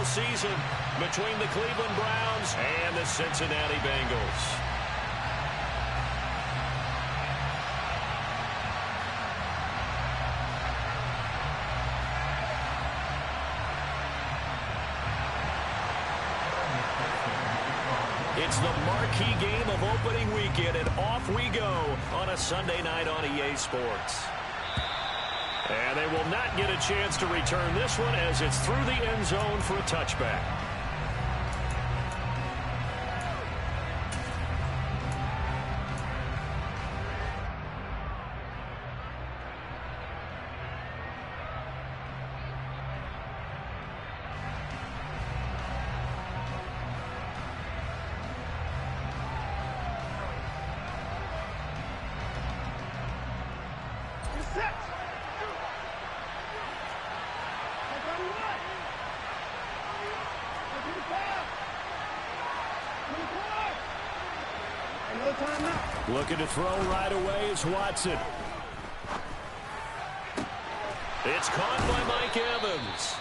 season between the Cleveland Browns and the Cincinnati Bengals. It's the marquee game of opening weekend, and off we go on a Sunday night on EA Sports. And they will not get a chance to return this one as it's through the end zone for a touchback. Looking to throw right away is Watson. It's caught by Mike Evans.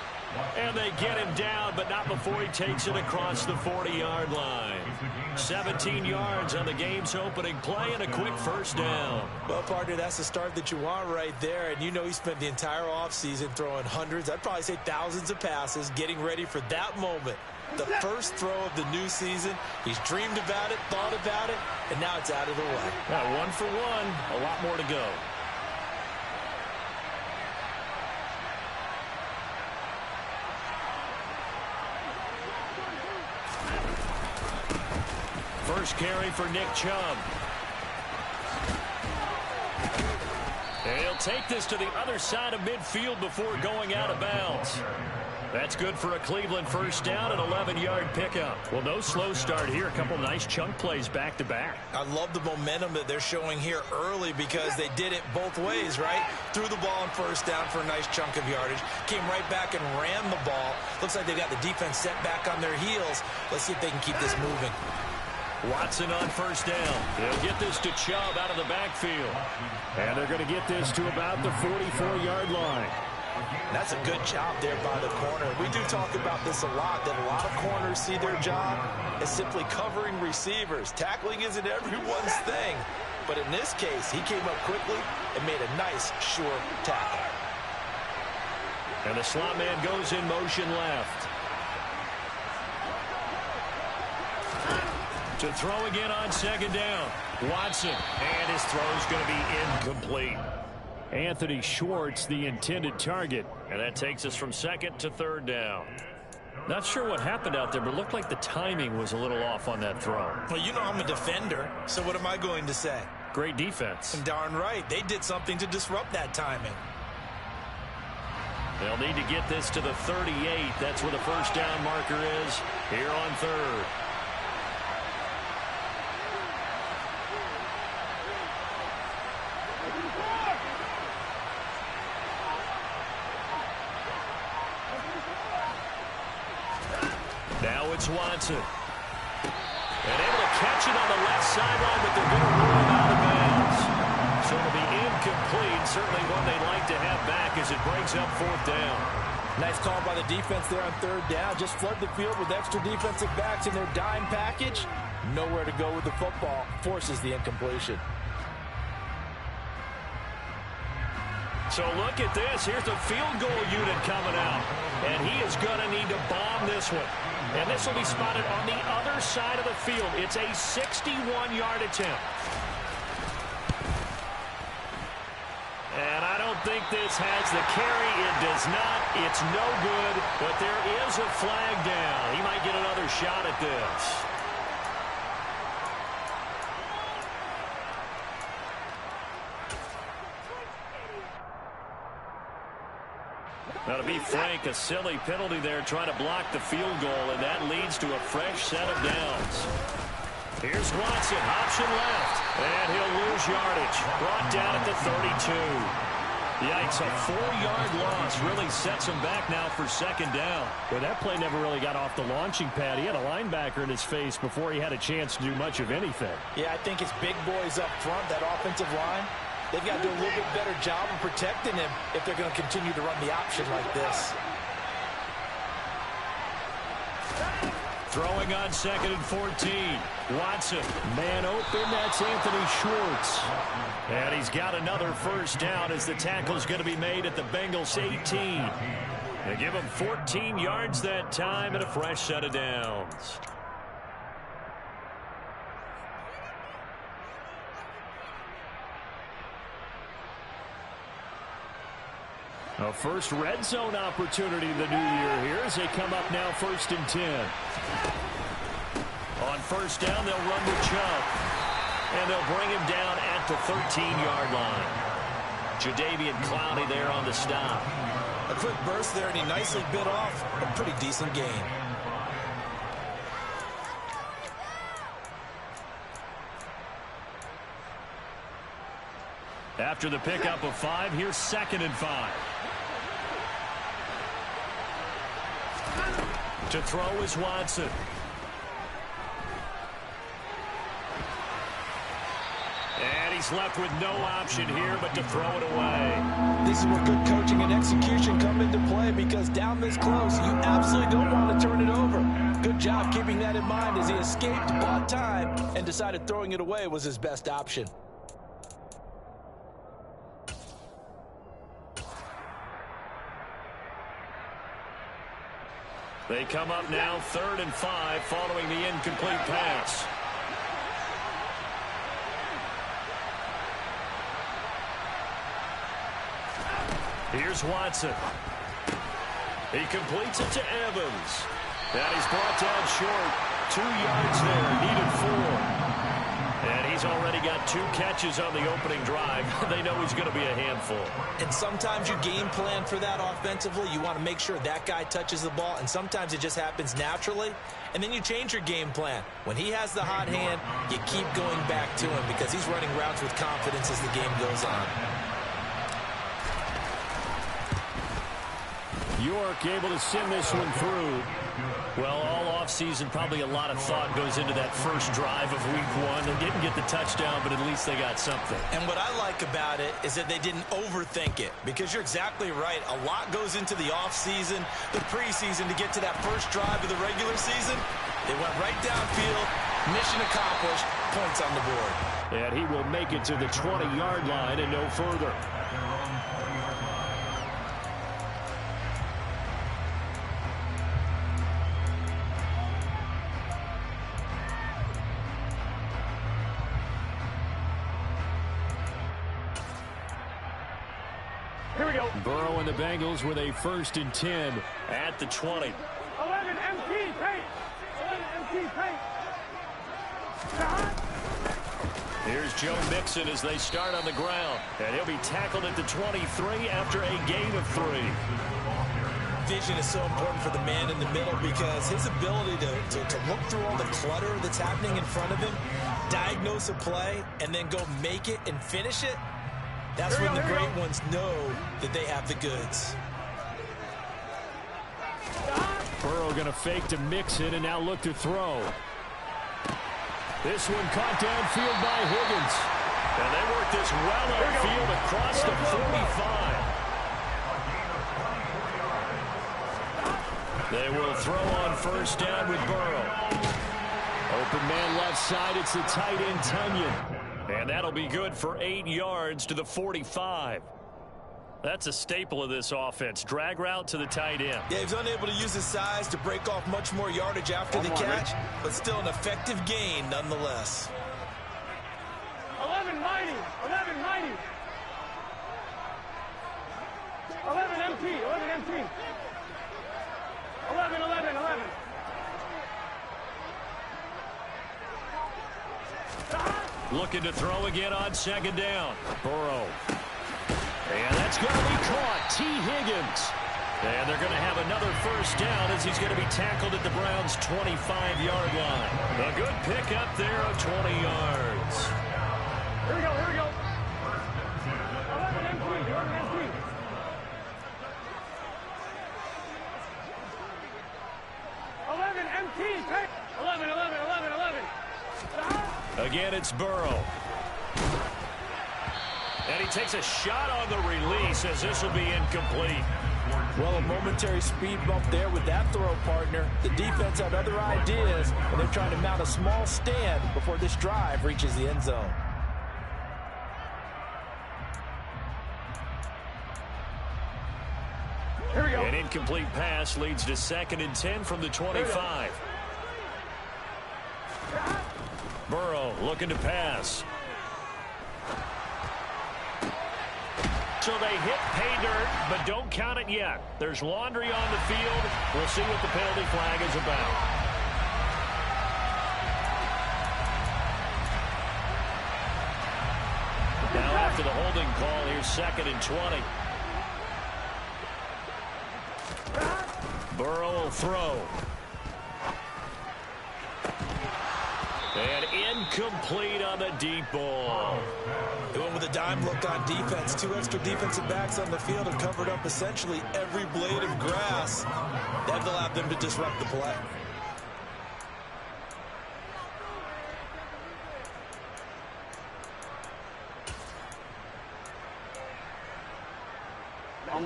And they get him down, but not before he takes it across the 40-yard line. 17 yards on the game's opening play and a quick first down. Well, partner, that's the start that you want right there. And you know he spent the entire offseason throwing hundreds, I'd probably say thousands of passes, getting ready for that moment. The first throw of the new season. He's dreamed about it, thought about it, and now it's out of the way. Now, 1 for 1, a lot more to go. First carry for Nick Chubb. And he'll take this to the other side of midfield before going out of bounds. That's good for a Cleveland first down, an 11-yard pickup. Well, no slow start here. A couple nice chunk plays back-to-back. I love the momentum that they're showing here early because they did it both ways, right? Threw the ball on first down for a nice chunk of yardage. Came right back and ran the ball. Looks like they got the defense set back on their heels. Let's see if they can keep this moving. Watson on first down. They'll get this to Chubb out of the backfield. And they're going to get this to about the 44-yard line. That's a good job there by the corner. We do talk about this a lot, that a lot of corners see their job as simply covering receivers. Tackling isn't everyone's thing. But in this case, he came up quickly and made a nice, sure tackle. And the slot man goes in motion left. To throw again on second down. Watson, and his throw's going to be incomplete. Anthony Schwartz, the intended target. And that takes us from second to third down. Not sure what happened out there, but it looked like the timing was a little off on that throw. Well, you know I'm a defender, so what am I going to say? Great defense. And darn right, they did something to disrupt that timing. They'll need to get this to the 38. That's where the first down marker is here on third. Now it's Watson. And able to catch it on the left sideline, but they're going to rule him out of bounds. So it'll be incomplete. Certainly one they'd like to have back as it brings up fourth down. Nice call by the defense there on third down. Just flood the field with extra defensive backs in their dime package. Nowhere to go with the football. Forces the incompletion. So look at this. Here's the field goal unit coming out. And he is going to need to bomb this one. And this will be spotted on the other side of the field. It's a 61-yard attempt. And I don't think this has the carry. It does not. It's no good. But there is a flag down. He might get another shot at this. Now, to be frank, a silly penalty there trying to block the field goal, and that leads to a fresh set of downs. Here's Watson, option left, and he'll lose yardage. Brought down at the 32. Yikes, a 4-yard loss really sets him back now for second down. Well, that play never really got off the launching pad. He had a linebacker in his face before he had a chance to do much of anything. Yeah, I think it's big boys up front, that offensive line. They've got to do a little bit better job of protecting him if they're going to continue to run the option like this. Throwing on 2nd and 14. Watson. Man open, that's Anthony Schwartz. And he's got another first down as the tackle's going to be made at the Bengals 18. They give him 14 yards that time and a fresh set of downs. A first red zone opportunity in the new year here as they come up now 1st and 10. On first down, they'll run with Chubb. And they'll bring him down at the 13-yard line. Jadeveon Clowney there on the stop. A quick burst there, and he nicely bit off a pretty decent gain. After the pickup of 5, here's 2nd and 5. To throw is Watson. And he's left with no option here but to throw it away. This is where good coaching and execution come into play, because down this close, you absolutely don't want to turn it over. Good job keeping that in mind as he escaped, bought time, and decided throwing it away was his best option. They come up now 3rd and 5 following the incomplete pass. Here's Watson. He completes it to Evans. And he's brought down short. 2 yards there. Needed 4. And he's already got 2 catches on the opening drive. They know he's going to be a handful. And sometimes you game plan for that offensively. You want to make sure that guy touches the ball. And sometimes it just happens naturally. And then you change your game plan. When he has the hot hand, you keep going back to him because he's running routes with confidence as the game goes on. York able to send this one through. Well, all offseason, probably a lot of thought goes into that first drive of week 1. They didn't get the touchdown, but at least they got something. And what I like about it is that they didn't overthink it, because you're exactly right. A lot goes into the offseason, the preseason, to get to that first drive of the regular season. They went right downfield, mission accomplished, points on the board. And he will make it to the 20-yard line and no further. Burrow and the Bengals with a 1st and 10 at the 20. 11 MT paint. 11 MT paint. Here's Joe Mixon as they start on the ground. And he'll be tackled at the 23 after a gain of 3. Vision is so important for the man in the middle, because his ability to look through all the clutter that's happening in front of him, diagnose a play, and then go make it and finish it. That's when the great ones know that they have the goods. Burrow going to fake to Mixon and now look to throw. This one caught downfield by Higgins. And they work this well outfield across the 45. They will throw on first down with Burrow. Open man left side, it's the tight end Tunyon. And that'll be good for 8 yards to the 45. That's a staple of this offense. Drag route to the tight end. Yeah, he's unable to use his size to break off much more yardage after the catch, but still an effective gain nonetheless. 11 mighty. 11 mighty. 11 MT. 11 MT. 11, 11, 11. Looking to throw again on 2nd down. Burrow. And that's going to be caught. T. Higgins. And they're going to have another first down as he's going to be tackled at the Browns' 25-yard line. A good pickup there of 20 yards. Here we go, here we go. 11 MT, 11 MT. 11 MT, 11, 11, 11, 11. Again, it's Burrow. And he takes a shot on the release as this will be incomplete. Well, a momentary speed bump there with that throw, partner. The defense had other ideas, and they're trying to mount a small stand before this drive reaches the end zone. Here we go. An incomplete pass leads to 2nd and 10 from the 25. Burrow looking to pass. So they hit pay dirt, but don't count it yet. There's laundry on the field. We'll see what the penalty flag is about. Now after the holding call, here's 2nd and 20. Burrow will throw. And incomplete on the deep ball. Going with a dime look on defense. 2 extra defensive backs on the field have covered up essentially every blade of grass. That allowed them to disrupt the play.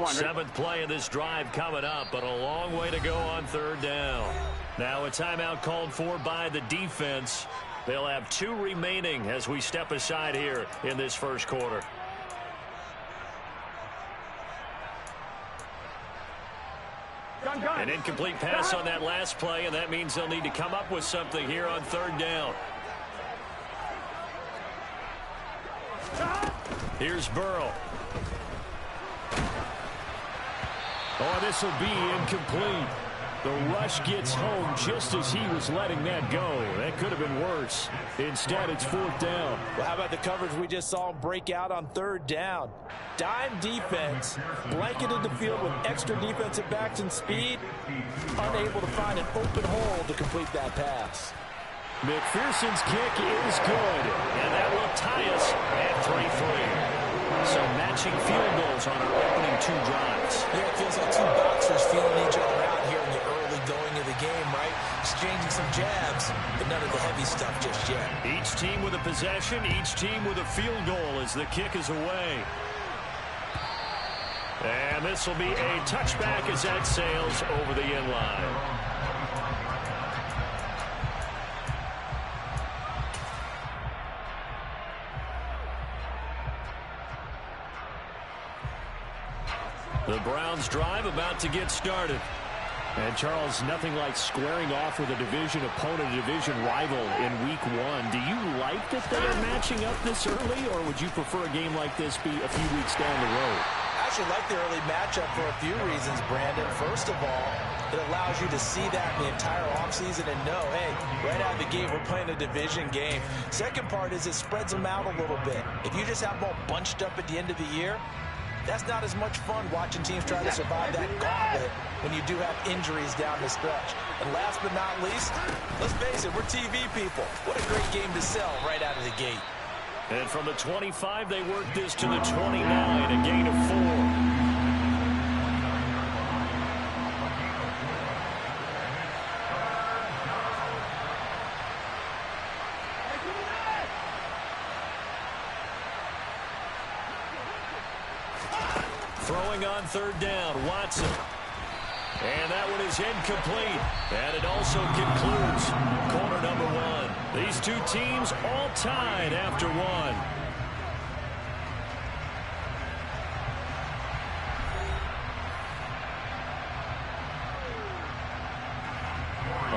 Seventh play of this drive coming up, but a long way to go on 3rd down. Now a timeout called for by the defense. They'll have 2 remaining as we step aside here in this first quarter. An incomplete pass on that last play, and that means they'll need to come up with something here on 3rd down. Here's Burrow. Oh, this will be incomplete. The rush gets home just as he was letting that go. That could have been worse. Instead, it's 4th down. Well, how about the coverage we just saw break out on 3rd down? Dime defense, blanketed the field with extra defensive backs and speed, unable to find an open hole to complete that pass. McPherson's kick is good. And that will tie us at 3-3. So matching field goals on our opening 2 drives. Yeah, it feels like 2 boxers feeling each other out here in the early going of the game, right? Exchanging some jabs, but none of the heavy stuff just yet. Each team with a possession, each team with a field goal as the kick is away. And this will be a touchback as that sails over the end line. The Browns drive about to get started. And, Charles, nothing like squaring off with a division opponent, a division rival in Week 1. Do you like that they are matching up this early, or would you prefer a game like this be a few weeks down the road? I actually like the early matchup for a few reasons, Brandon. First of all, it allows you to see that in the entire offseason and know, hey, right out of the gate, we're playing a division game. Second part is it spreads them out a little bit. If you just have them all bunched up at the end of the year, that's not as much fun watching teams try to survive that gauntlet when you do have injuries down the stretch. And last but not least, let's face it, we're TV people. What a great game to sell right out of the gate. And from the 25, they work this to the 29, a gain of 4. Throwing on 3rd down, Watson. And that one is incomplete. And it also concludes quarter number 1. These 2 teams all tied after 1.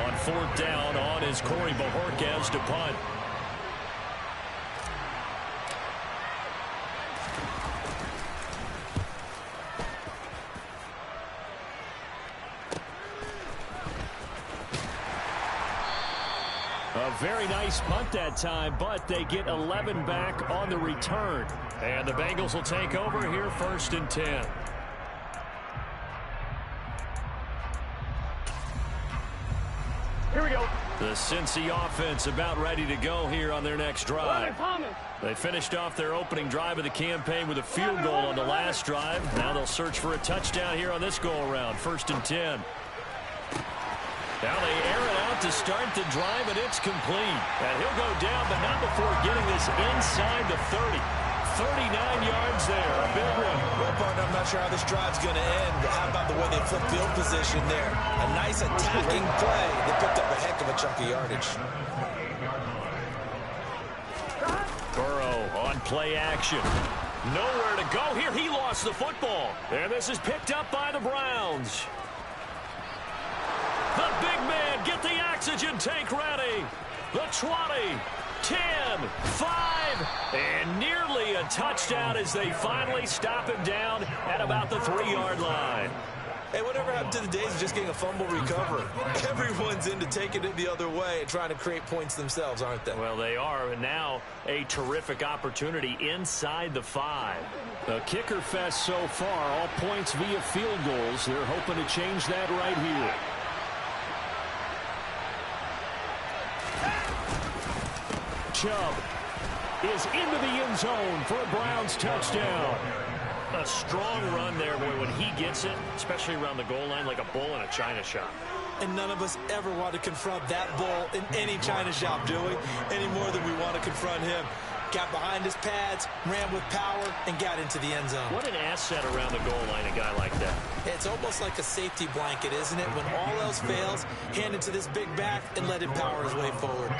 On 4th down, on is Corey Bajorquez to punt. A very nice punt that time, but they get 11 back on the return. And the Bengals will take over here 1st and 10. Here we go. The Cincy offense about ready to go here on their next drive. Thomas. They finished off their opening drive of the campaign with a field goal on the last drive. Now they'll search for a touchdown here on this go-around, 1st and 10. Now they air it out to start the drive, and it's complete. And he'll go down, but not before getting this inside the 30. 39 yards there. A big one. Well, partner, I'm not sure how this drive's going to end, but how about the way they flipped field position there? A nice attacking play. They picked up a heck of a chunk of yardage. Burrow on play action. Nowhere to go here. He lost the football. And this is picked up by the Browns. The big man, get the oxygen tank ready. The 20, 10, 5, and nearly a touchdown as they finally stop him down at about the 3-yard line. Hey, whatever happened to the days of just getting a fumble recovery? Everyone's into taking it the other way and trying to create points themselves, aren't they? Well, they are, and now a terrific opportunity inside the 5. A kicker fest so far, all points via field goals. They're hoping to change that right here. Chubb is into the end zone for a Browns touchdown. A strong run there, boy, when he gets it, especially around the goal line, like a bull in a china shop. And none of us ever want to confront that bull in any china shop, do we? Any more than we want to confront him. Got behind his pads, ran with power, and got into the end zone. What an asset around the goal line, a guy like that. It's almost like a safety blanket, isn't it? When all else fails, hand it to this big back and let him power his way forward.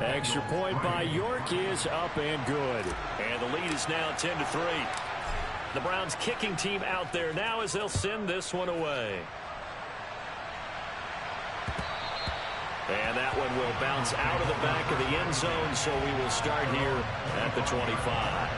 Extra point by York is up and good. And the lead is now 10-3. The Browns kicking team out there now as they'll send this one away. And that one will bounce out of the back of the end zone, so we will start here at the 25.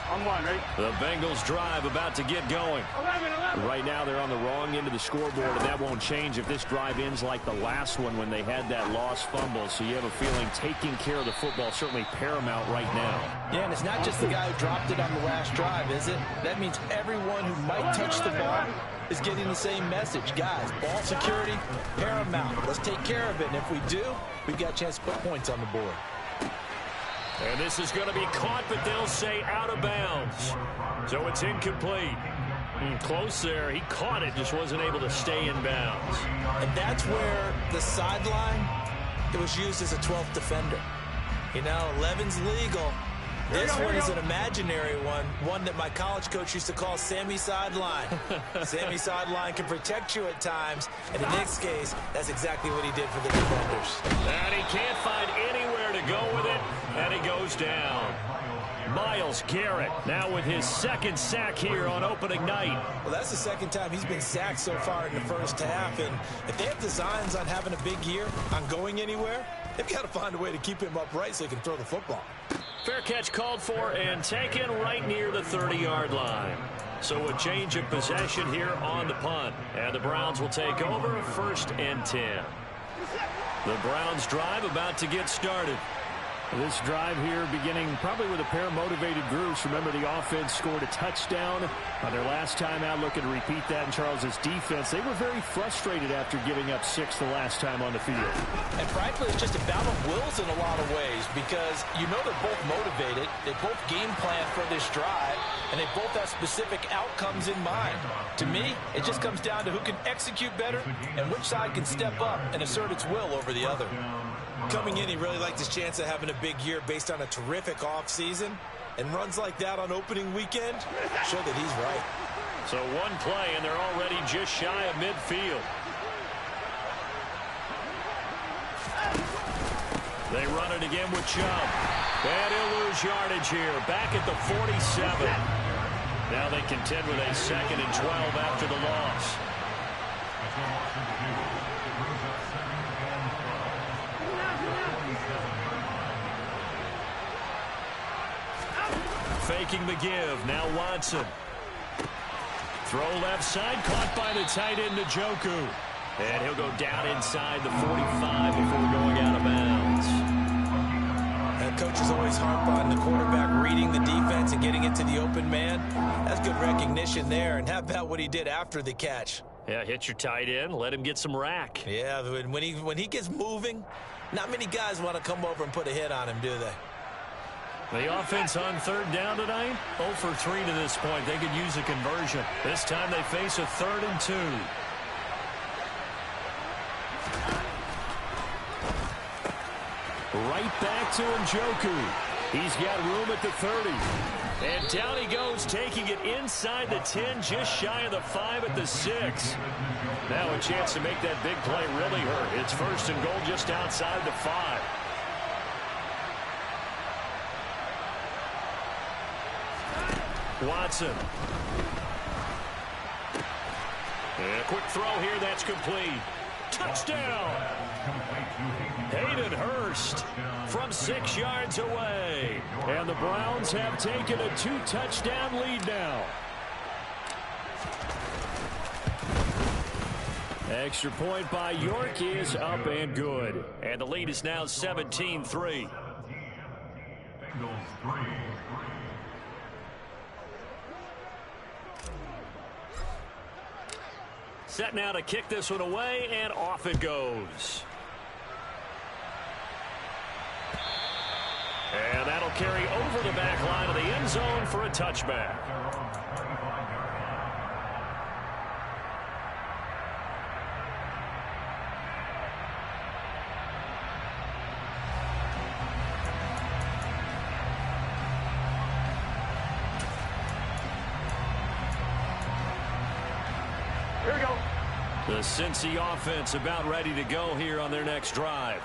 On one, right? The Bengals drive about to get going. 11. Right now they're on the wrong end of the scoreboard, and that won't change if this drive ends like the last one when they had that lost fumble. So you have a feeling taking care of the football certainly paramount right now. Yeah, and it's not just the guy who dropped it on the last drive, is it? That means everyone who might touch the ball is getting the same message. Guys, ball security, paramount. Let's take care of it, and if we do, we've got a chance to put points on the board. And this is going to be caught, but they'll say out of bounds. So it's incomplete. Close there. He caught it, just wasn't able to stay in bounds. And that's where the sideline, it was used as a 12th defender. You know, 11's legal. This one is an imaginary one that my college coach used to call Sammy Sideline. Sammy Sideline can protect you at times, and in this case, that's exactly what he did for the defenders. And he can't find anywhere to go with it, and he goes down. Myles Garrett now with his second sack here on opening night. Well, that's the second time he's been sacked so far in the first half, and if they have designs on having a big year, on going anywhere, they've got to find a way to keep him upright so he can throw the football. Fair catch called for and taken right near the 30-yard line. So a change of possession here on the punt. And the Browns will take over 1st and 10. The Browns drive about to get started. This drive here beginning probably with a pair of motivated groups. Remember, the offense scored a touchdown on their last time out, looking to repeat that in Charles' defense. They were very frustrated after giving up 6 the last time on the field. And frankly, it's just a battle of wills in a lot of ways because you know they're both motivated. They both game plan for this drive, and they both have specific outcomes in mind. To me, it just comes down to who can execute better and which side can step up and assert its will over the other. Coming in, he really liked his chance of having a big year based on a terrific offseason. And runs like that on opening weekend show that he's right. So one play, and they're already just shy of midfield. They run it again with Chubb. And he'll lose yardage here. Back at the 47. Now they contend with a 2nd and 12 after the loss. Faking the give. Now Watson. Throw left side. Caught by the tight end, Gywu. And he'll go down inside the 45 before going out of bounds. And coaches always harp on the quarterback reading the defense and getting it to the open man. That's good recognition there. And how about what he did after the catch? Yeah, hit your tight end. Let him get some rack. Yeah, when he gets moving, not many guys want to come over and put a hit on him, do they? The offense on third down tonight, 0 for 3 to this point. They could use a conversion. This time they face a 3rd and 2. Right back to Njoku. He's got room at the 30. And down he goes, taking it inside the 10, just shy of the 5 at the 6. Now a chance to make that big play really hurt. It's 1st and goal just outside the 5. Watson. And a quick throw here, that's complete. Touchdown! Hayden Hurst from 6 yards away. And the Browns have taken a 2-touchdown lead now. Extra point by York is up and good. And the lead is now 17-3. Bengals 3. Set now to kick this one away, and off it goes. And that'll carry over the back line of the end zone for a touchback. Here we go. The Cincy offense about ready to go here on their next drive.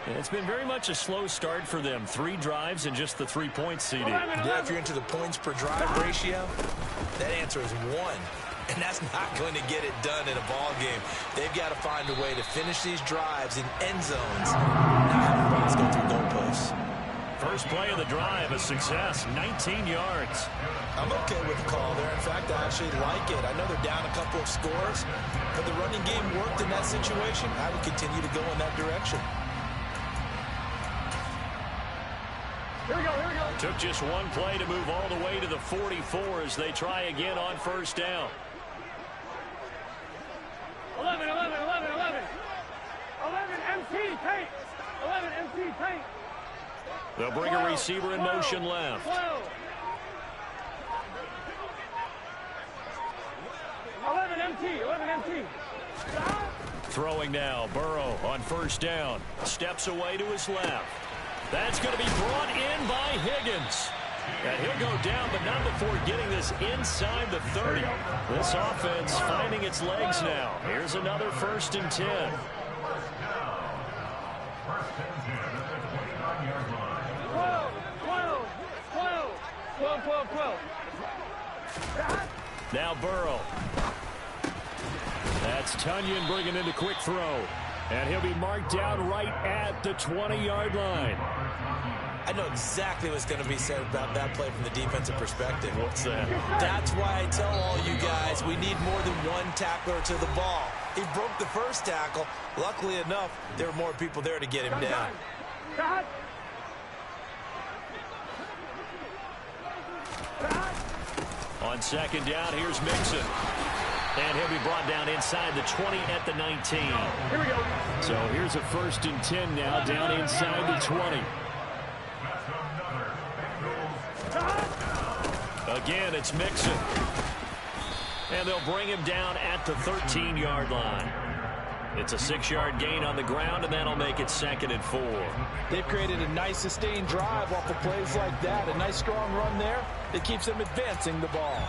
And it's been very much a slow start for them. 3 drives and just the 3 points, CD. Yeah, if you're into the points per drive ratio, that answer is 1. And that's not going to get it done in a ball game. They've got to find a way to finish these drives in end zones, not have runs go through goalposts. First play of the drive, a success, 19 yards. I'm okay with the call there. In fact, I actually like it. I know they're down a couple of scores, but the running game worked in that situation. I would continue to go in that direction. Here we go, here we go. Took just one play to move all the way to the 44 as they try again on first down. 11, 11, 11, 11. 11 MT paint. 11 MT paint. They'll bring a receiver in motion left. 12. 11 MT, 11 MT. Throwing now, Burrow on first down. Steps away to his left. That's going to be brought in by Higgins. And he'll go down, but not before getting this inside the 30. This offense finding its legs now. Here's another 1st and 10. 12. Now Burrow. That's Tunyon bringing in the quick throw. And he'll be marked down right at the 20-yard line. I know exactly what's going to be said about that play from the defensive perspective. What's that? That's why I tell all you guys we need more than one tackler to the ball. He broke the first tackle. Luckily enough, there were more people there to get him down. On second down, here's Mixon. And he'll be brought down inside the 20 at the 19. Here we go. So here's a 1st and 10 now, down inside the 20. Again, it's Mixon. And they'll bring him down at the 13-yard line. It's a 6-yard gain on the ground, and that'll make it 2nd and 4. They've created a nice sustained drive off of plays like that. A nice strong run there that keeps them advancing the ball.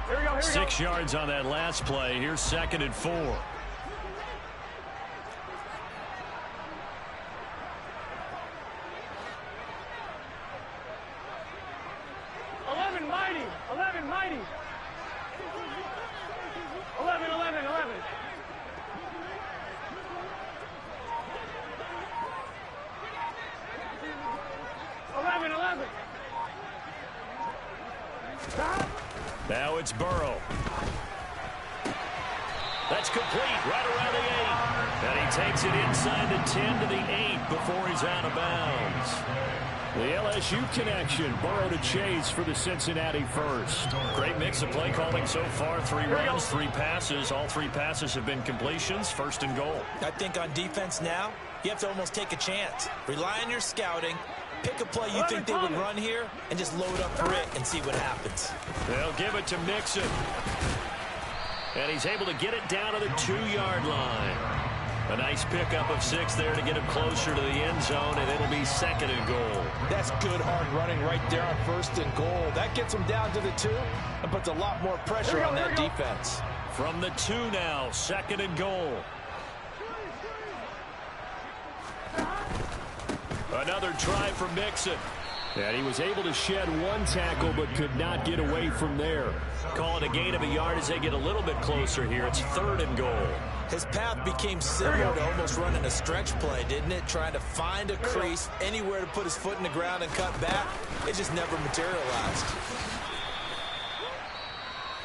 Here we go, 6 yards on that last play. Here's 2nd and 4. 11 mighty. 11 mighty. 11. 11. 11. Now it's Burrow. That's complete right around the 8. And he takes it inside the 10 to the 8 before he's out of bounds. The LSU connection, Burrow to Chase for the Cincinnati first. Great mix of play calling so far. 3 runs, 3 passes. All 3 passes have been completions. 1st and goal. I think on defense now, You have to almost take a chance. Rely on your scouting. Pick a play you think they would run here and just load up for it and see what happens. They'll give it to Mixon. And he's able to get it down to the 2-yard line. A nice pickup of 6 there to get him closer to the end zone, and it'll be 2nd and goal. That's good hard running right there on 1st and goal. That gets him down to the 2 and puts a lot more pressure on that defense. From the 2 now, 2nd and goal. Another try for Mixon. And he was able to shed 1 tackle but could not get away from there. Call it a gain of a yard as they get a little bit closer here. It's 3rd and goal. His path became similar to almost running a stretch play, didn't it? Trying to find a crease, anywhere to put his foot in the ground and cut back. It just never materialized.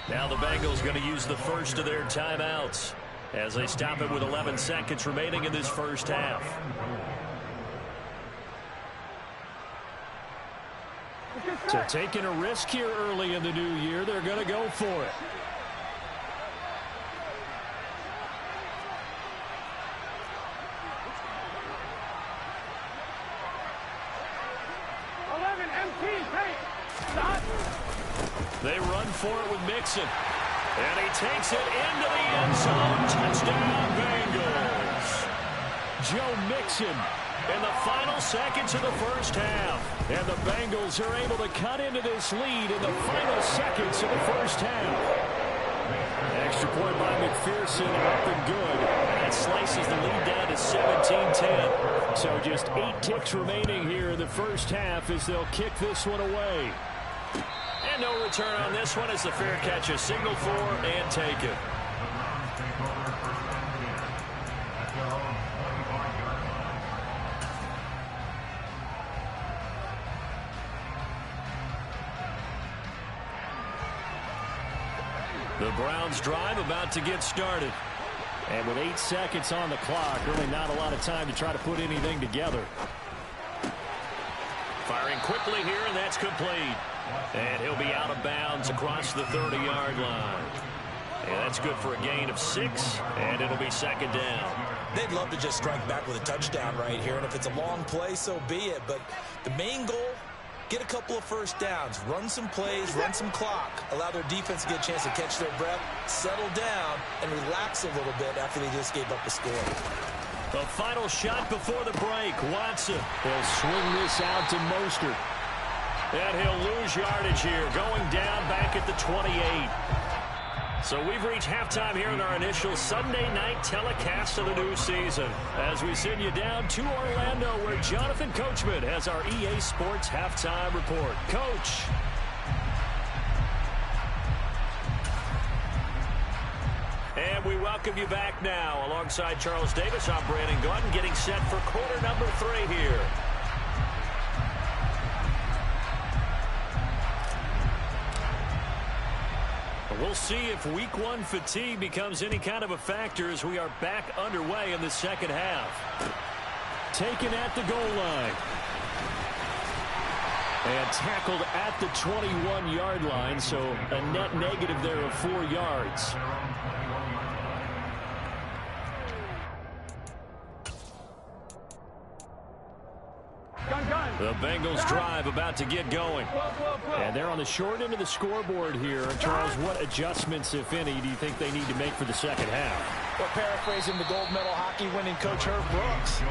Now the Bengals going to use the first of their timeouts as they stop it with 11 seconds remaining in this first half. So taking a risk here early in the new year, they're going to go for it. They run for it with Mixon. And he takes it into the end zone. Touchdown, Bengals. Joe Mixon in the final seconds of the first half. And the Bengals are able to cut into this lead in the final seconds of the first half. Extra point by McPherson, up and good. And that slices the lead down to 17-10. So just 8 ticks remaining here in the first half as they'll kick this one away. And no return on this one as the fair catch is signaled for and taken. The Browns drive about to get started. And with 8 seconds on the clock, really not a lot of time to try to put anything together. Firing quickly here, and that's complete. And he'll be out of bounds across the 30-yard line. And that's good for a gain of 6, and it'll be 2nd down. They'd love to just strike back with a touchdown right here, and if it's a long play, so be it. But the main goal, get a couple of first downs, run some plays, run some clock, allow their defense to get a chance to catch their breath, settle down, and relax a little bit after they just gave up a score. The final shot before the break. Watson. He'll swing this out to Mostert. And he'll lose yardage here, going down back at the 28. So we've reached halftime here in our initial Sunday night telecast of the new season. As we send you down to Orlando, where Jonathan Coachman has our EA Sports halftime report. Coach. And we welcome you back now. Alongside Charles Davis, I'm Brandon Gordon, getting set for quarter number 3 here. We'll see if week 1 fatigue becomes any kind of a factor as we are back underway in the second half. Taken at the goal line. And tackled at the 21-yard line, so a net negative there of 4 yards. The Bengals drive about to get going. And they're on the short end of the scoreboard here. Charles, what adjustments, if any, do you think they need to make for the second half? Well, paraphrasing the gold medal hockey winning coach Herb Brooks,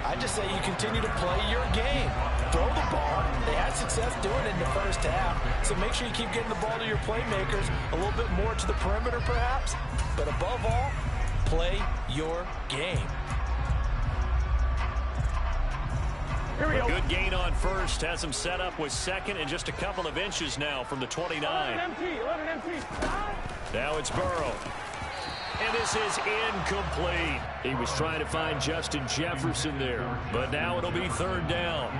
I just say you continue to play your game. Throw the ball. They had success doing it in the first half, so make sure you keep getting the ball to your playmakers, a little bit more to the perimeter perhaps, but above all, play your game. A good gain on first. Has him set up with 2nd and just a couple of inches now from the 29. 11 MT. Now it's Burrow. And this is incomplete. He was trying to find Justin Jefferson there. But now it'll be 3rd down.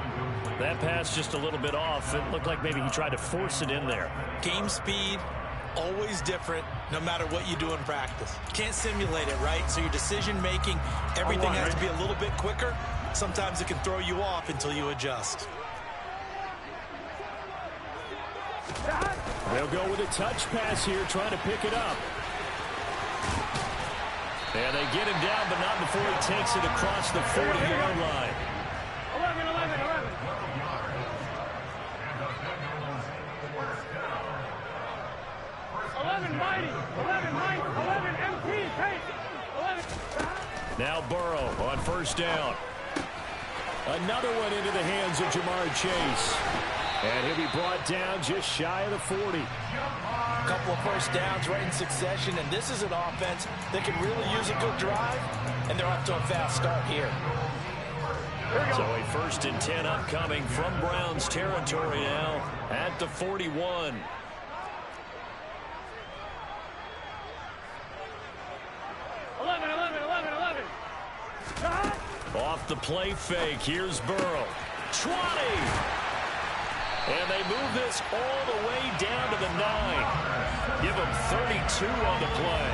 That pass just a little bit off. It looked like maybe he tried to force it in there. Game speed, always different, no matter what you do in practice. Can't simulate it, right? So your decision-making, everything has to be a little bit quicker. Sometimes it can throw you off until you adjust. They'll go with a touch pass here, trying to pick it up. And they get him down, but not before he takes it across the 40-yard line. 11, 11, 11. 11 mighty, 11 mighty, 11 MT, take, 11. Now Burrow on first down. Another one into the hands of Jamar Chase. And he'll be brought down just shy of the 40. A couple of first downs right in succession, and this is an offense that can really use a good drive, and they're off to a fast start here. So a 1st and 10 upcoming from Browns territory now at the 41. Off the play fake, here's Burrow. 20! And they move this all the way down to the 9. Give them 32 on the play.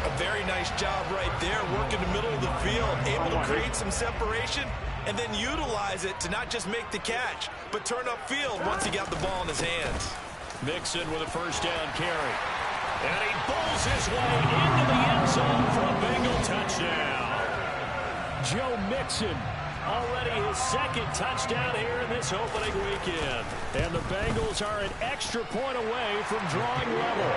A very nice job right there, working the middle of the field, able to create some separation, and then utilize it to not just make the catch, but turn upfield once he got the ball in his hands. Mixon with a first down carry. And he bowls his way into the end zone for a Bengal touchdown. Joe Mixon, already his 2nd touchdown here in this opening weekend. And the Bengals are an extra point away from drawing level.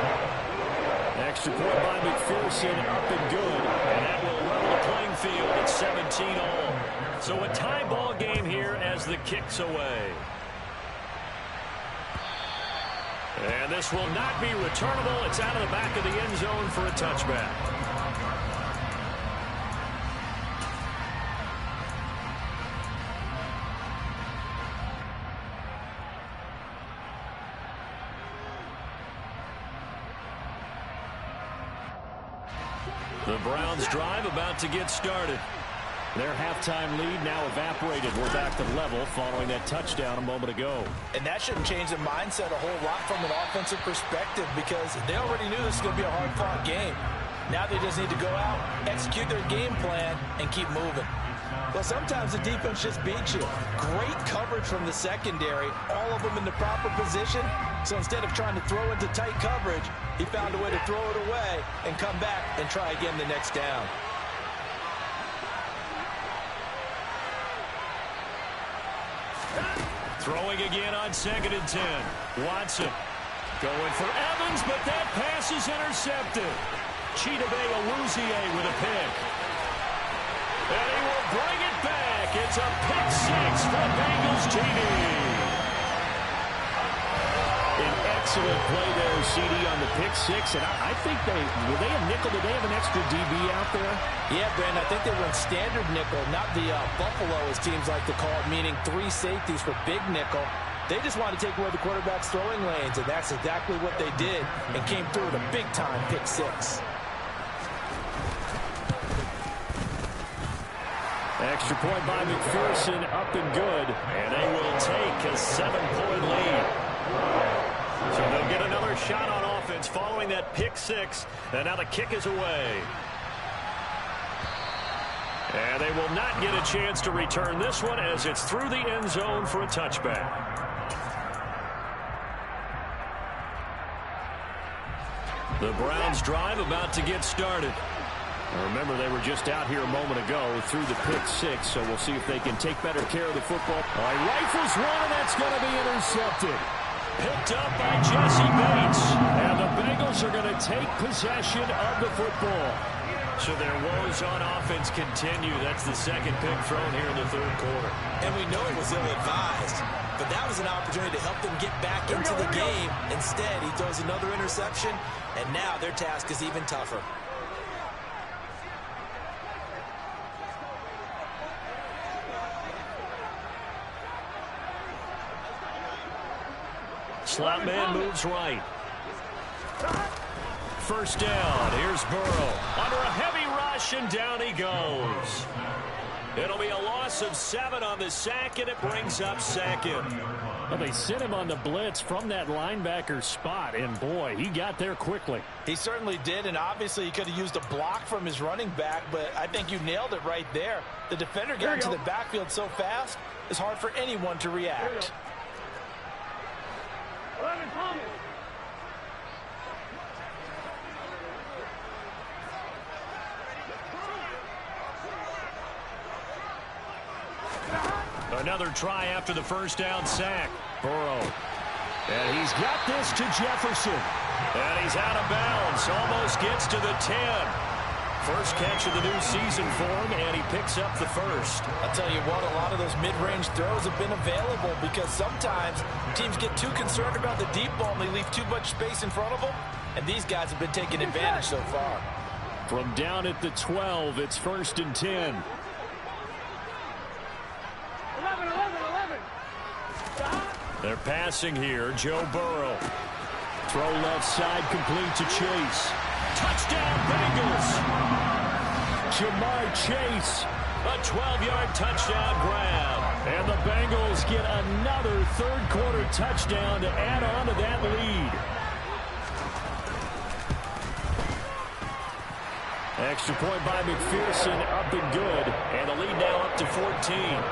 Extra point by McPherson, up and good. And that will level the playing field at 17 all. So a tie ball game here as the kick's away. And this will not be returnable. It's out of the back of the end zone for a touchback. The Browns drive about to get started. Their halftime lead now evaporated. We're back to level following that touchdown a moment ago. And that shouldn't change the mindset a whole lot from an offensive perspective, because they already knew this was going to be a hard-fought game. Now they just need to go out, execute their game plan, and keep moving. Well, sometimes the defense just beats you. Great coverage from the secondary, all of them in the proper position. So instead of trying to throw into tight coverage, he found a way to throw it away and come back and try again the next down. Throwing again on 2nd and 10. Watson going for Evans, but that pass is intercepted. Chidobe Awuzie with a pick. And he will bring it back. It's a pick 6 for Bengals TD. An excellent play there, CD, on the pick 6. And I think were they a nickel? Did they have an extra DB out there? Yeah, Brandon, I think they run standard nickel, not the Buffalo, as teams like to call it, meaning 3 safeties for big nickel. They just wanted to take away the quarterback's throwing lanes, and that's exactly what they did, and came through with a big-time pick 6. Extra point by McPherson, up and good. And they will take a 7-point lead. So they'll get another shot on offense following that pick 6. And now the kick is away. And they will not get a chance to return this one as it's through the end zone for a touchback. The Browns drive about to get started. Remember, they were just out here a moment ago through the pick 6, so we'll see if they can take better care of the football. All right, rifles one, and that's going to be intercepted. Picked up by Jesse Bates. And the Bengals are going to take possession of the football. So their woes on offense continue. That's the 2nd pick thrown here in the 3rd quarter. And we know it was ill-advised, but that was an opportunity to help them get back into the game. Instead, he throws another interception, and now their task is even tougher. Slot man moves right. First down. Here's Burrow. Under a heavy rush, and down he goes. It'll be a loss of 7 on the sack, and it brings up 2nd. Well, they sent him on the blitz from that linebacker spot, and boy, he got there quickly. He certainly did, and obviously he could have used a block from his running back, but I think you nailed it right there. The defender got into the backfield so fast, it's hard for anyone to react. 11 Thomas. Another try after the first down sack. Burrow. And he's got this to Jefferson. And he's out of bounds. Almost gets to the 10. First catch of the new season for him, and he picks up the first. I'll tell you what, a lot of those mid-range throws have been available because sometimes teams get too concerned about the deep ball and they leave too much space in front of them, and these guys have been taking advantage so far. From down at the 12, it's 1st and 10. 11, 11. They're passing here. Joe Burrow. Throw left side, complete to Chase. Touchdown, Bengals. Jamar Chase. A 12-yard touchdown grab. And the Bengals get another third-quarter touchdown to add on to that lead. Extra point by McPherson, up and good. And the lead now up to 14.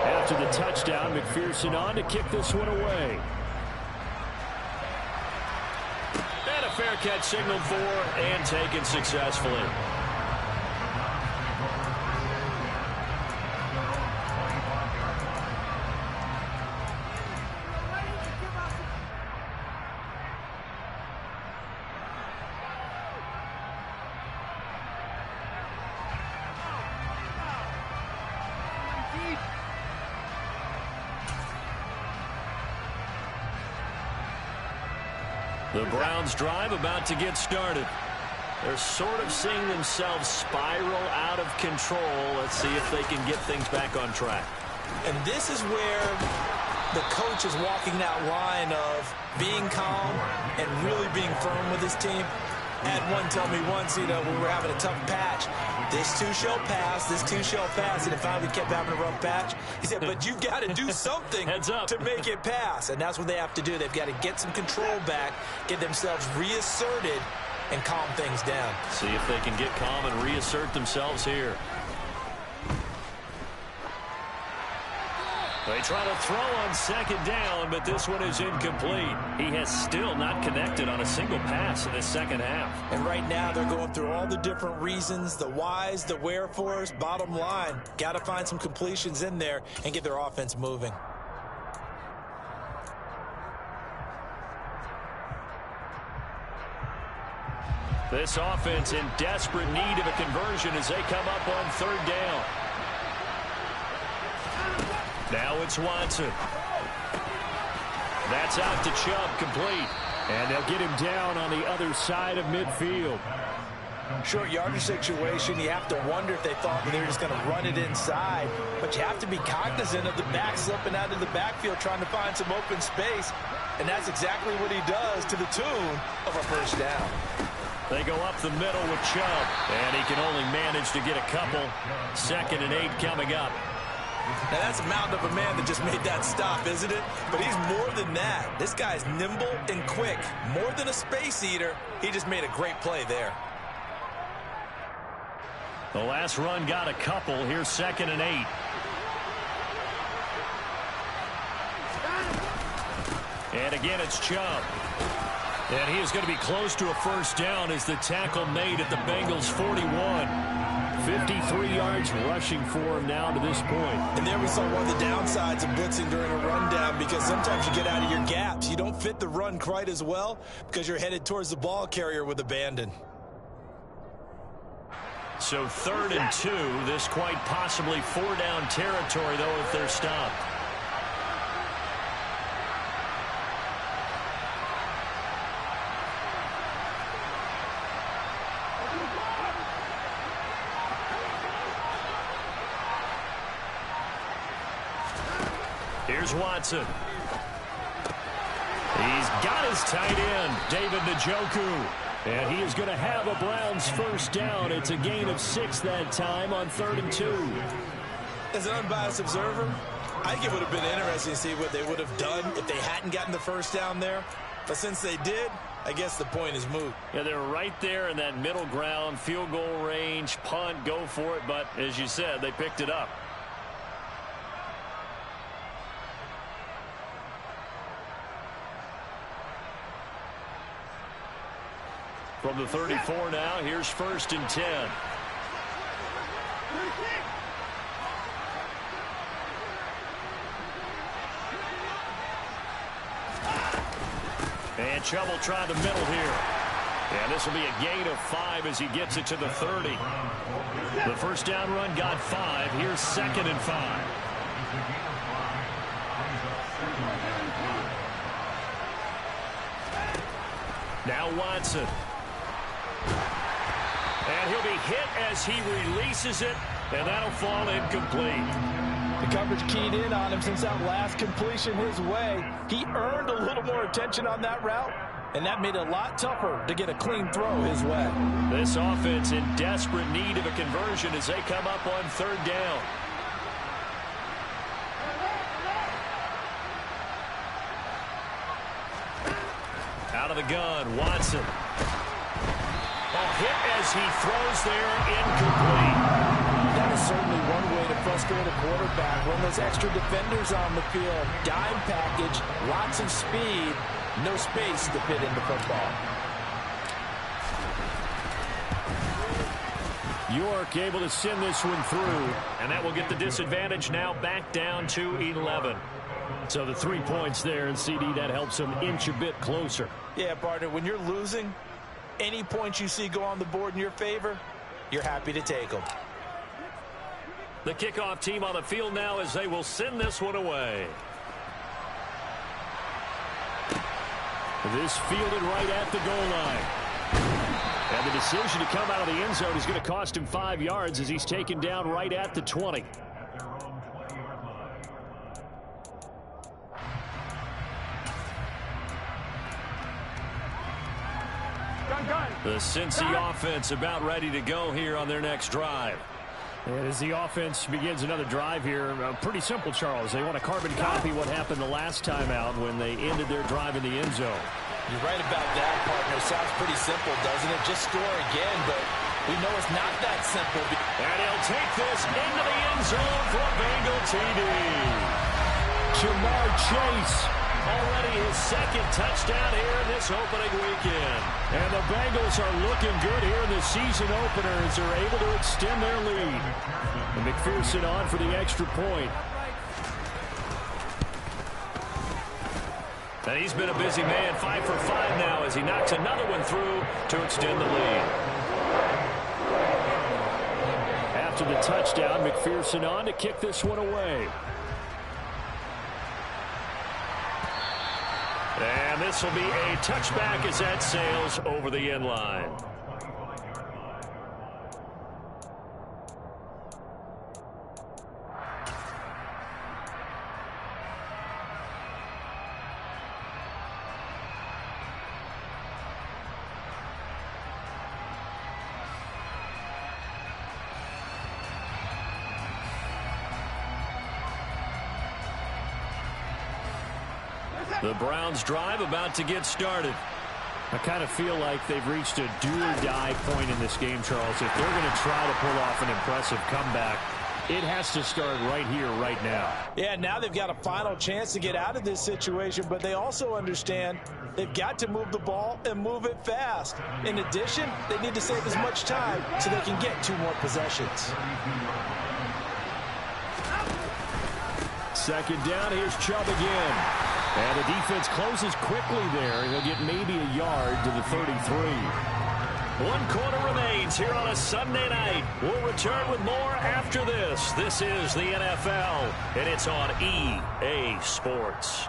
After the touchdown, McPherson on to kick this one away. And a fair catch signaled for and taken successfully. The Browns drive about to get started. They're sort of seeing themselves spiral out of control. Let's see if they can get things back on track. And this is where the coach is walking that line of being calm and really being firm with his team. I had one tell me once, when we were having a tough patch, this too shall pass, this too shall pass, and it finally kept having a rough patch. He said, but you've got to do something to make it pass, and that's what they have to do. They've got to get some control back, get themselves reasserted, and calm things down. See if they can get calm and reassert themselves here. They try to throw on second down, but this one is incomplete. He has still not connected on a single pass in this second half. And right now they're going through all the different reasons, the whys, the wherefores. Bottom line, got to find some completions in there and get their offense moving. This offense in desperate need of a conversion as they come up on third down. Now it's Watson. That's out to Chubb, complete. And they'll get him down on the other side of midfield. Short yardage situation, you have to wonder if they thought that they were just going to run it inside. But you have to be cognizant of the back slipping out of the backfield trying to find some open space. And that's exactly what he does to the tune of a first down. They go up the middle with Chubb. And he can only manage to get a couple. 2nd and 8 coming up. Now, that's a mountain of a man that just made that stop, isn't it? But he's more than that. This guy's nimble and quick. More than a space eater, he just made a great play there. The last run got a couple. Here's 2nd and 8. And again, it's Chubb. And he is going to be close to a first down as the tackle made at the Bengals' 41. 53 yards rushing for him now to this point. And there we saw one of the downsides of blitzing during a rundown, because sometimes you get out of your gaps. You don't fit the run quite as well because you're headed towards the ball carrier with abandon. So 3rd and 2. This quite possibly 4-down territory, though, if they're stopped. Here's Watson. He's got his tight end, David Njoku. And he is going to have a Browns first down. It's a gain of 6 that time on 3rd and 2. As an unbiased observer, I think it would have been interesting to see what they would have done if they hadn't gotten the first down there. But since they did, I guess the point is moot. Yeah, they're right there in that middle ground, field goal range, punt, go for it. But as you said, they picked it up. From the 34 now, here's 1st and 10. And Chubb will try the middle here. And this will be a gain of 5 as he gets it to the 30. The first down run got 5. Here's 2nd and 5. Now Watson. And he'll be hit as he releases it, and that'll fall incomplete. The coverage keyed in on him since that last completion his way. He earned a little more attention on that route, and that made it a lot tougher to get a clean throw his way. This offense in desperate need of a conversion as they come up on 3rd down. Out of the gun, Watson. Hit as he throws there, incomplete. That is certainly one way to frustrate a quarterback. When those extra defenders on the field, dime package, lots of speed, no space to fit in the football. York able to send this one through, and that will get the disadvantage now back down to 11. So the 3 points there, and CD, that helps them inch a bit closer. Yeah, partner, when you're losing, any points you see go on the board in your favor, you're happy to take them. The kickoff team on the field now as they will send this one away. This fielded right at the goal line. And the decision to come out of the end zone is going to cost him 5 yards as he's taken down right at the 20. The Cincy offense about ready to go here on their next drive. And as the offense begins another drive here, pretty simple, Charles. They want to carbon copy what happened the last time out when they ended their drive in the end zone. You're right about that, partner. Sounds pretty simple, doesn't it? Just score again, but we know it's not that simple. And he'll take this into the end zone for a Bengal TD. Jamar Chase. Already his 2nd touchdown here in this opening weekend. And the Bengals are looking good here in the season opener as they're able to extend their lead. And McPherson on for the extra point. And he's been a busy man, 5 for 5 now as he knocks another one through to extend the lead. After the touchdown, McPherson on to kick this one away. And this will be a touchback as that sails over the end line. The Browns drive about to get started. I kind of feel like they've reached a do-or-die point in this game, Charles. If they're going to try to pull off an impressive comeback, it has to start right here, right now. Yeah, now they've got a final chance to get out of this situation, but they also understand they've got to move the ball and move it fast. In addition, they need to save as much time so they can get 2 more possessions. 2nd down, here's Chubb again. And the defense closes quickly there. He'll get maybe a yard to the 33. 1 quarter remains here on a Sunday night. We'll return with more after this. This is the NFL, and it's on EA Sports.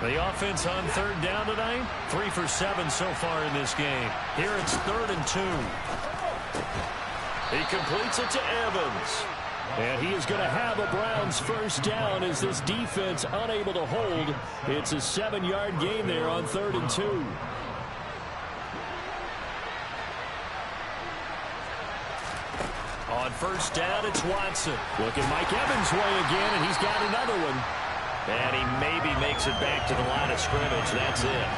The offense on 3rd down tonight, 3 for 7 so far in this game. Here it's 3rd and 2. He completes it to Evans. And he is going to have a Browns first down as this defense unable to hold. It's a 7-yard gain there on 3rd and 2. On first down, it's Watson. Looking Mike Evans' way again, and he's got another one. And he maybe makes it back to the line of scrimmage. That's it.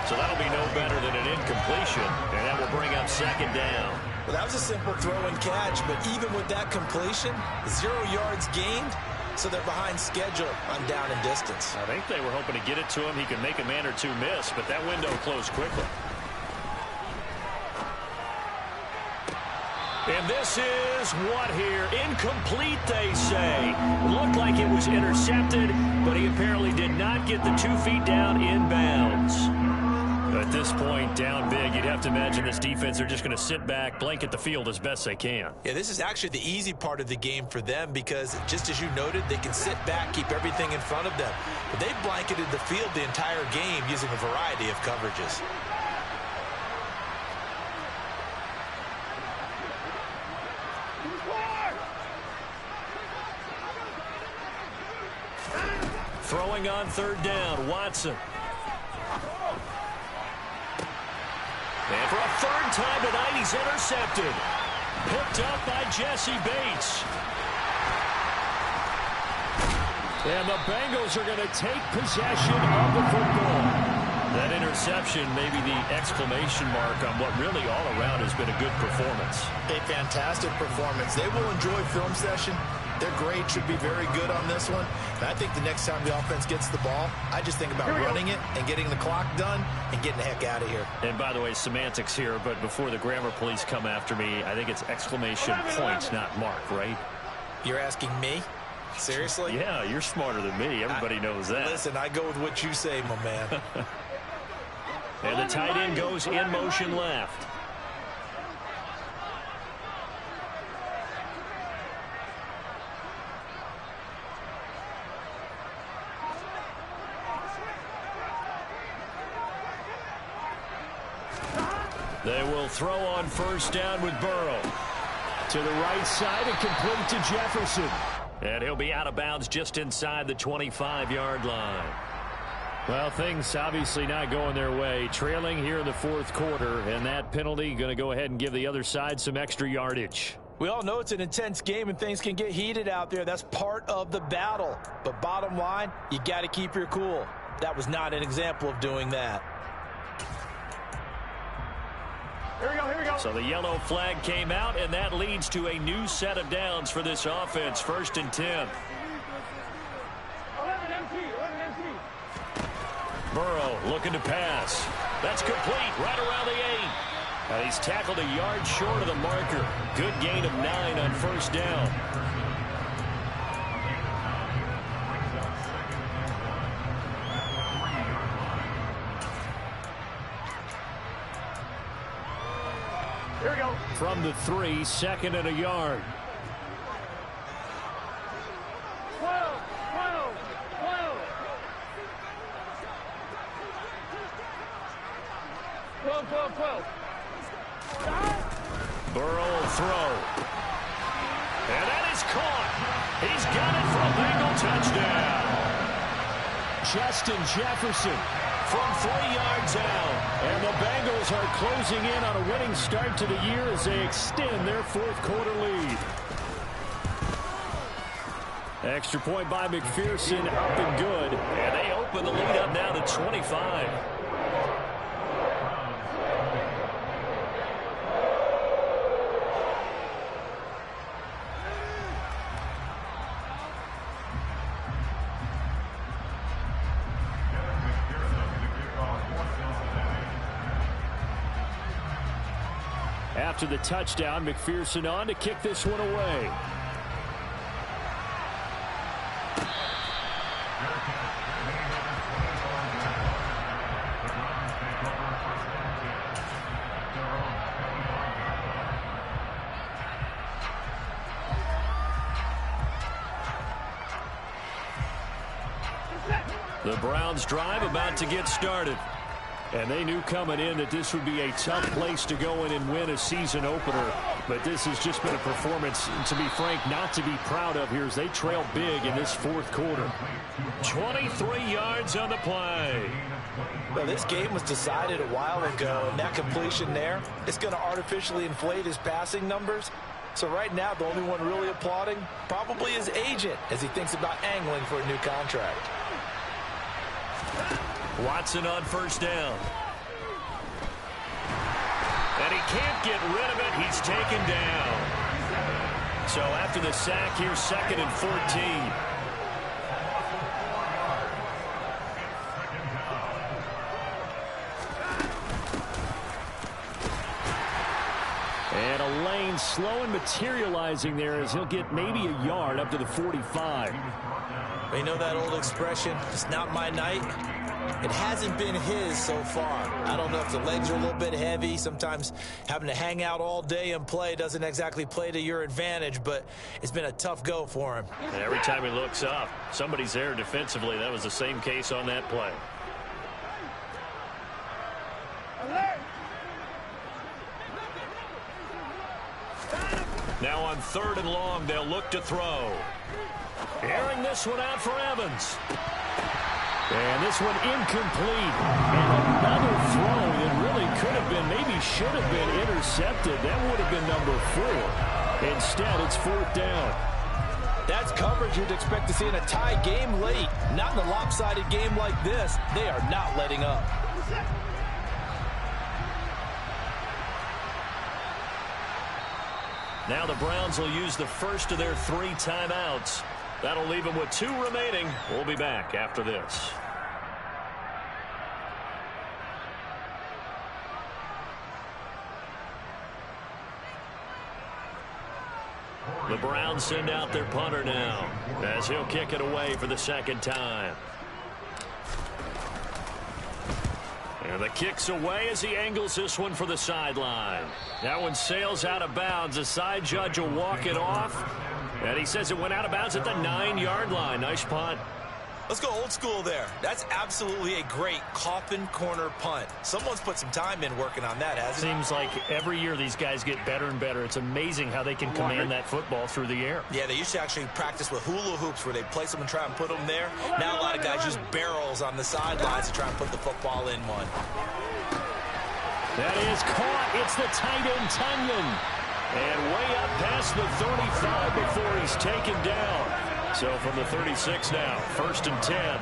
So that'll be no better than an incompletion, and that will bring up second down. Well, that was a simple throw and catch, but even with that completion, 0 yards gained, so they're behind schedule on down and distance. I think they were hoping to get it to him. He could make a man or two miss, but that window closed quickly. And this is what here? Incomplete, they say. Looked like it was intercepted, but he apparently did not get the 2 feet down inbounds. At this point, down big, you'd have to imagine this defense are just going to sit back, blanket the field as best they can. Yeah, this is actually the easy part of the game for them because, just as you noted, they can sit back, keep everything in front of them. But they've blanketed the field the entire game using a variety of coverages. Throwing on third down, Watson. And for a third time tonight, he's intercepted. Picked up by Jesse Bates. And the Bengals are going to take possession of the football. That interception may be the exclamation mark on what really all around has been a good performance. A fantastic performance. They will enjoy film session. Their grade should be very good on this one. And I think the next time the offense gets the ball, I just think about running it and getting the clock done and getting the heck out of here. And by the way, semantics here, but before the grammar police come after me, I think it's exclamation point, not mark, right? You're asking me? Seriously? Yeah, you're smarter than me. Everybody knows that. Listen, I go with what you say, my man. And the tight end goes in motion left. They will throw on first down with Burrow. To the right side and complete to Jefferson. And he'll be out of bounds just inside the 25-yard line. Well, things obviously not going their way. Trailing here in the fourth quarter, and that penalty going to go ahead and give the other side some extra yardage. We all know it's an intense game and things can get heated out there. That's part of the battle. But bottom line, you got to keep your cool. That was not an example of doing that. Here we go, here we go. So the yellow flag came out, and that leads to a new set of downs for this offense. 1st and 10. 11 MT, 11 MT. Burrow looking to pass. That's complete right around the 8. And he's tackled a yard short of the marker. Good gain of 9 on first down. Here we go. From the 3, 2nd and a yard. 12, 12, 12. 12, 12, 12. Burrow will throw. And that is caught. He's got it for a Bengal touchdown. Justin Jefferson From 3 yards out. and the Bengals are closing in on a winning start to the year as they extend their fourth quarter lead. Extra point by McPherson, up and good. And they open the lead up now to 25. After the touchdown, McPherson on to kick this one away. The Browns drive about to get started. And they knew coming in that this would be a tough place to go in and win a season opener. But this has just been a performance, to be frank, not to be proud of here as they trail big in this fourth quarter. 23 yards on the play. Well, this game was decided a while ago, and that completion there, it's going to artificially inflate his passing numbers. So right now, the only one really applauding probably his agent as he thinks about angling for a new contract. Watson on first down. And he can't get rid of it. He's taken down. So after the sack, here's 2nd and 14. And a lane slow and materializing there as he'll get maybe a yard up to the 45. You know that old expression, it's not my night? It hasn't been his so far. I don't know if the legs are a little bit heavy. Sometimes having to hang out all day and play doesn't exactly play to your advantage, but it's been a tough go for him. And every time he looks up, somebody's there defensively. That was the same case on that play. Now on 3rd and long, they'll look to throw. Airing this one out for Evans. And this one incomplete. And another throw that really could have been, maybe should have been intercepted. That would have been number 4. Instead, it's 4th down. That's coverage you'd expect to see in a tie game late. Not in a lopsided game like this. They are not letting up. Now the Browns will use the first of their 3 timeouts. That'll leave them with 2 remaining. We'll be back after this. The Browns send out their punter now as he'll kick it away for the 2nd time. And the kick's away as he angles this one for the sideline. That one sails out of bounds. The side judge will walk it off. And he says it went out of bounds at the 9-yard line. Nice punt. Let's go old school there. That's absolutely a great coffin corner punt. Someone's put some time in working on that, hasn't it? Seems like every year these guys get better and better. It's amazing how they can command that football through the air. Yeah, they used to actually practice with hula hoops where they place them and try and put them there. Now a lot of guys use barrels on the sidelines to try and put the football in one. That is caught. It's the tight end, Tunyon. And way up past the 35 before he's taken down. So from the 36 now, 1st and 10.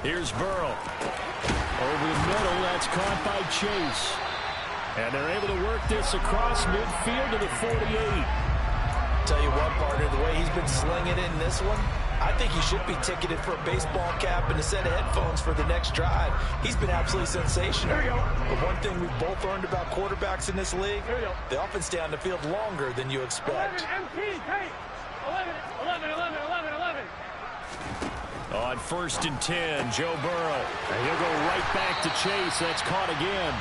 Here's Burrow. Over the middle, that's caught by Chase. And they're able to work this across midfield to the 48. Tell you what, partner, the way he's been slinging it in this one, I think he should be ticketed for a baseball cap and a set of headphones for the next drive. He's been absolutely sensational. But one thing we've both learned about quarterbacks in this league, they often stay on the field longer than you expect. 11. On 1st and 10, Joe Burrow. And he'll go right back to Chase. That's caught again.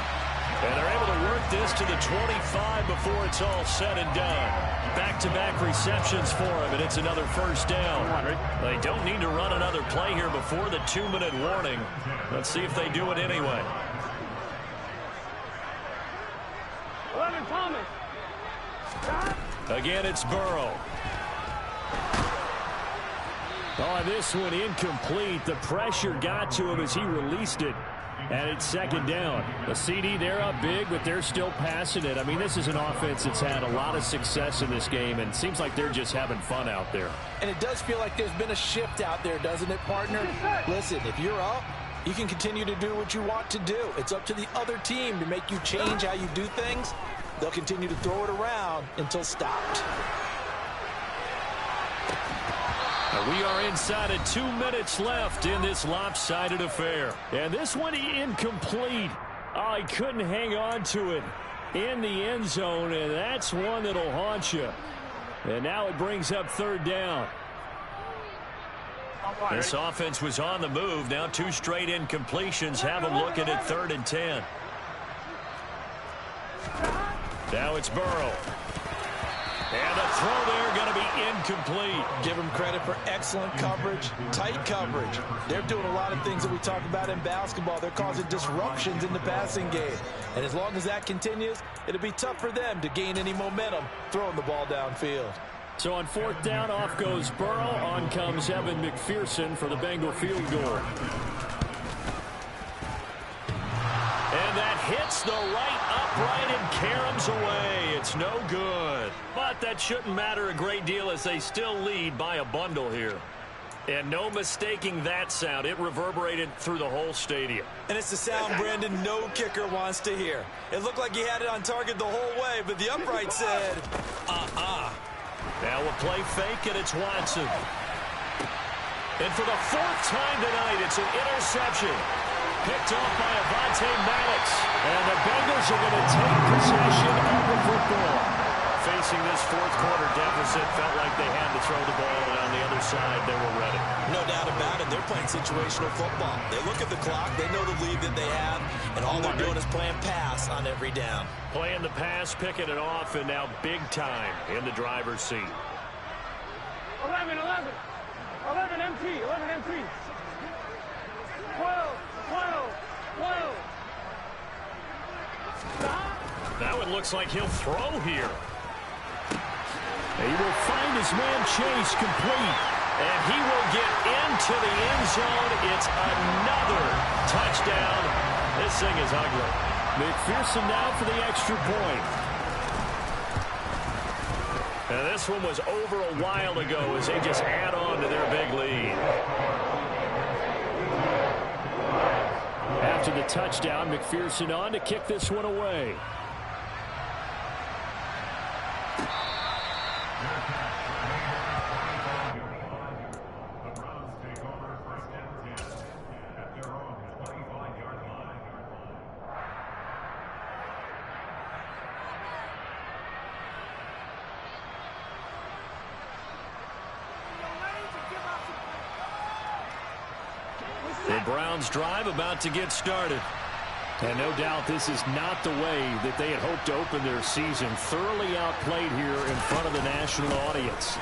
And they're able to work this to the 25 before it's all said and done. Back-to-back receptions for him, and it's another 1st down. They don't need to run another play here before the 2-minute warning. Let's see if they do it anyway. 11 Thomas. Again, it's Burrow. Oh, this one incomplete. The pressure got to him as he released it. And it's 2nd down. The CD, they're up big, but they're still passing it. I mean, this is an offense that's had a lot of success in this game, and it seems like they're just having fun out there. And it does feel like there's been a shift out there, doesn't it, partner? Listen, if you're up, you can continue to do what you want to do. It's up to the other team to make you change how you do things. They'll continue to throw it around until stopped. We are inside of 2 minutes left in this lopsided affair. And this one incomplete. Oh, he couldn't hang on to it in the end zone, and that's one that'll haunt you. And now it brings up 3rd down. This offense was on the move. Now 2 straight incompletions have them looking at 3rd and 10. Now it's Burrow. And the throw there going to be incomplete. Give them credit for excellent coverage, tight coverage. They're doing a lot of things that we talk about in basketball. They're causing disruptions in the passing game. And as long as that continues, it'll be tough for them to gain any momentum throwing the ball downfield. So on 4th down, off goes Burrow. On comes Evan McPherson for the Bengal field goal. And that hits the right upright and caroms away. It's no good. But that shouldn't matter a great deal as they still lead by a bundle here. And no mistaking that sound. It reverberated through the whole stadium. And it's the sound, Brandon, no kicker wants to hear. It looked like he had it on target the whole way, but the upright said, Now a play fake, and it's Watson. And for the fourth time tonight, it's an interception. Picked off by Avonte Maddox. And the Bengals are going to take possession of the football. Facing this fourth quarter deficit, felt like they had to throw the ball, and on the other side, they were ready. No doubt about it. They're playing situational football. They look at the clock. They know the lead that they have, and all they're doing is playing pass on every down. Playing the pass, picking it off, and now big time in the driver's seat. 11, 11. 11 MT, 11 MT. 12, 12, 12. Now it looks like he'll throw here. He will find his man Chase complete. And he will get into the end zone. It's another touchdown. This thing is ugly. McPherson now for the extra point. And this one was over a while ago as they just add on to their big lead. After the touchdown, McPherson on to kick this one away. The Browns drive about to get started. And no doubt this is not the way that they had hoped to open their season. Thoroughly outplayed here in front of the national audience.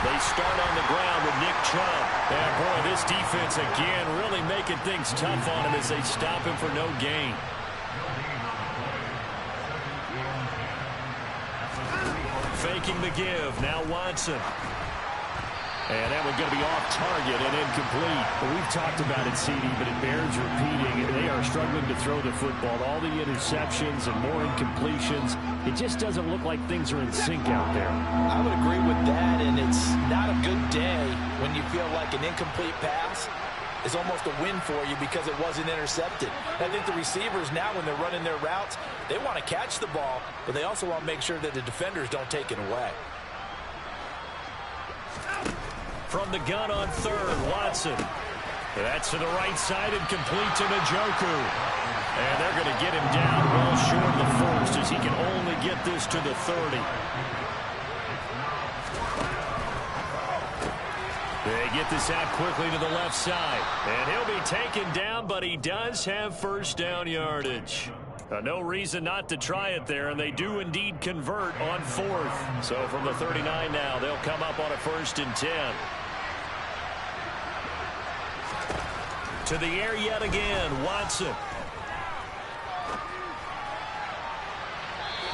They start on the ground with Nick Chubb. And boy, this defense again really making things tough on him as they stop him for no gain. Faking the give. Now Watson. And that one's going to be off target and incomplete. But we've talked about it, CD, but it bears repeating. They are struggling to throw the football. All the interceptions and more incompletions. It just doesn't look like things are in sync out there. I would agree with that, and it's not a good day when you feel like an incomplete pass is almost a win for you because it wasn't intercepted. I think the receivers now, when they're running their routes, they want to catch the ball, but they also want to make sure that the defenders don't take it away. From the gun on third, Watson. That's to the right side and complete to Njoku. And they're going to get him down well short of the first as he can only get this to the 30. They get this out quickly to the left side. And he'll be taken down, but he does have first down yardage. No reason not to try it there, and they do indeed convert on fourth. So from the 39 now, they'll come up on a 1st and 10. To the air yet again, Watson.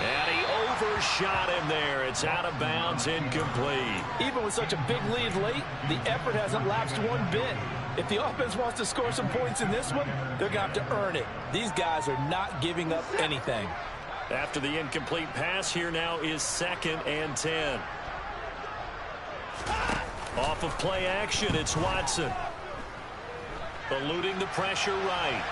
And he overshot him there. It's out of bounds, incomplete. Even with such a big lead late, the effort hasn't lapsed one bit. If the offense wants to score some points in this one, they're going to have to earn it. These guys are not giving up anything. After the incomplete pass, here now is 2nd and 10. Off of play action, it's Watson. Eluding the pressure right.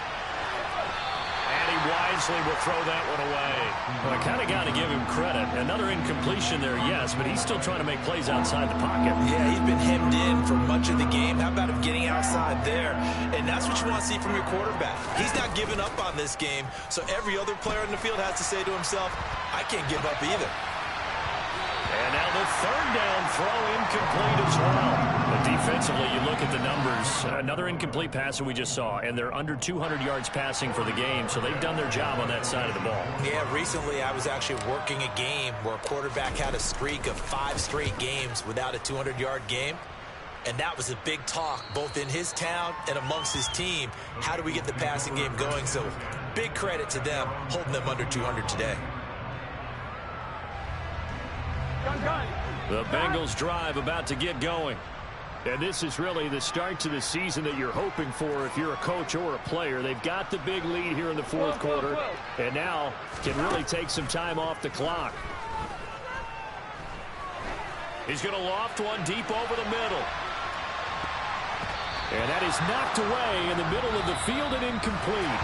And he wisely will throw that one away. Well, I kind of got to give him credit. Another incompletion there, yes, but he's still trying to make plays outside the pocket. Yeah, he's been hemmed in for much of the game. How about him getting outside there? And that's what you want to see from your quarterback. He's not giving up on this game, so every other player in the field has to say to himself, I can't give up either. And now the 3rd down throw incomplete as well. But defensively, you look at the numbers. Another incomplete pass that we just saw, and they're under 200 yards passing for the game, so they've done their job on that side of the ball. Yeah, recently I was actually working a game where a quarterback had a streak of 5 straight games without a 200-yard game. And that was a big talk, both in his town and amongst his team. How do we get the passing game going? So big credit to them, holding them under 200 today. The Bengals drive about to get going. And this is really the start to the season that you're hoping for if you're a coach or a player. They've got the big lead here in the fourth quarter, and now can really take some time off the clock. He's going to loft one deep over the middle. And that is knocked away in the middle of the field and incomplete.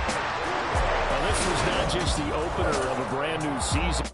Well, this was not just the opener of a brand new season.